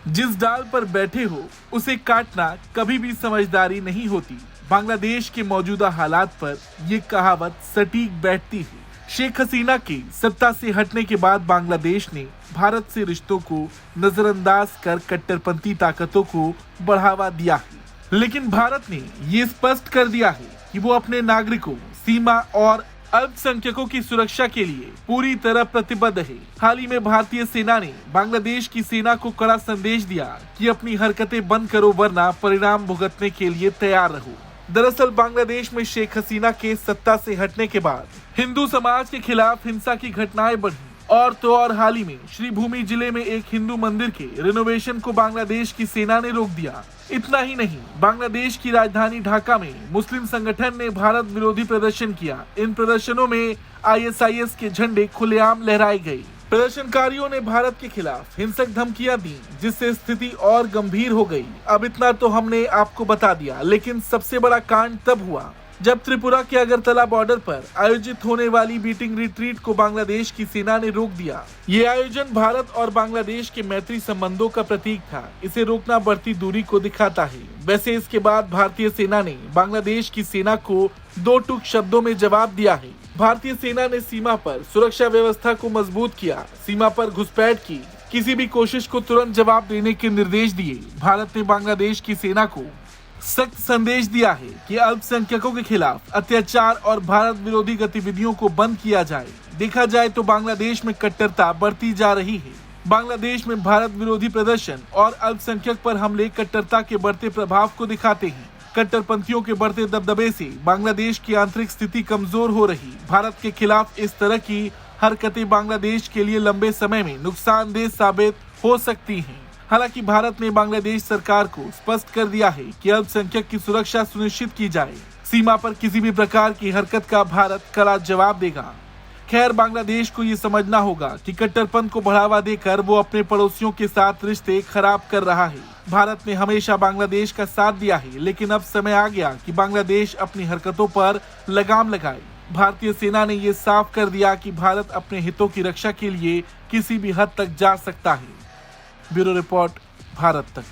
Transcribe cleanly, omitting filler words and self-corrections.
जिस डाल पर बैठे हो उसे काटना कभी भी समझदारी नहीं होती। बांग्लादेश के मौजूदा हालात पर ये कहावत सटीक बैठती है। शेख हसीना के सत्ता से हटने के बाद बांग्लादेश ने भारत से रिश्तों को नजरअंदाज कर कट्टरपंथी ताकतों को बढ़ावा दिया है। लेकिन भारत ने ये स्पष्ट कर दिया है कि वो अपने नागरिकों, सीमा और अल्पसंख्यकों की सुरक्षा के लिए पूरी तरह प्रतिबद्ध है। हाल ही में भारतीय सेना ने बांग्लादेश की सेना को कड़ा संदेश दिया कि अपनी हरकतें बंद करो वरना परिणाम भुगतने के लिए तैयार रहो। दरअसल बांग्लादेश में शेख हसीना के सत्ता से हटने के बाद हिंदू समाज के खिलाफ हिंसा की घटनाएं बढ़ी और तो और हाल ही में श्रीभूमि जिले में एक हिंदू मंदिर के रिनोवेशन को बांग्लादेश की सेना ने रोक दिया। इतना ही नहीं, बांग्लादेश की राजधानी ढाका में मुस्लिम संगठन ने भारत विरोधी प्रदर्शन किया। इन प्रदर्शनों में ISIS के झंडे खुलेआम लहराए गए। प्रदर्शनकारियों ने भारत के खिलाफ हिंसक धमकियां दी, जिससे स्थिति और गंभीर हो गई। अब इतना तो हमने आपको बता दिया, लेकिन सबसे बड़ा कांड तब हुआ जब त्रिपुरा के अगरतला बॉर्डर पर आयोजित होने वाली बीटिंग रिट्रीट को बांग्लादेश की सेना ने रोक दिया। ये आयोजन भारत और बांग्लादेश के मैत्री संबंधों का प्रतीक था। इसे रोकना बढ़ती दूरी को दिखाता है। वैसे इसके बाद भारतीय सेना ने बांग्लादेश की सेना को दो टूक शब्दों में जवाब दिया है। भारतीय सेना ने सीमा पर सुरक्षा व्यवस्था को मजबूत किया, सीमा पर घुसपैठ की, किसी भी कोशिश को तुरंत जवाब देने के निर्देश दिए। भारत ने बांग्लादेश की सेना को सख्त संदेश दिया है कि अल्पसंख्यकों के खिलाफ अत्याचार और भारत विरोधी गतिविधियों को बंद किया जाए। देखा जाए तो बांग्लादेश में कट्टरता बढ़ती जा रही है। बांग्लादेश में भारत विरोधी प्रदर्शन और अल्पसंख्यक पर हमले कट्टरता के बढ़ते प्रभाव को दिखाते हैं। कट्टरपंथियों के बढ़ते दबदबे से बांग्लादेश की आंतरिक स्थिति कमजोर हो रही। भारत के खिलाफ इस तरह की हरकतें बांग्लादेश के लिए लंबे समय में नुकसानदेह साबित हो सकती हैं। हालांकि भारत ने बांग्लादेश सरकार को स्पष्ट कर दिया है कि अल्पसंख्यक की सुरक्षा सुनिश्चित की जाए। सीमा पर किसी भी प्रकार की हरकत का भारत कड़ा जवाब देगा। खैर, बांग्लादेश को ये समझना होगा कि कट्टरपंथ को बढ़ावा देकर वो अपने पड़ोसियों के साथ रिश्ते खराब कर रहा है। भारत ने हमेशा बांग्लादेश का साथ दिया है, लेकिन अब समय आ गया कि बांग्लादेश अपनी हरकतों पर लगाम लगाए। भारतीय सेना ने ये साफ कर दिया कि भारत अपने हितों की रक्षा के लिए किसी भी हद तक जा सकता है। ब्यूरो रिपोर्ट, भारत तक।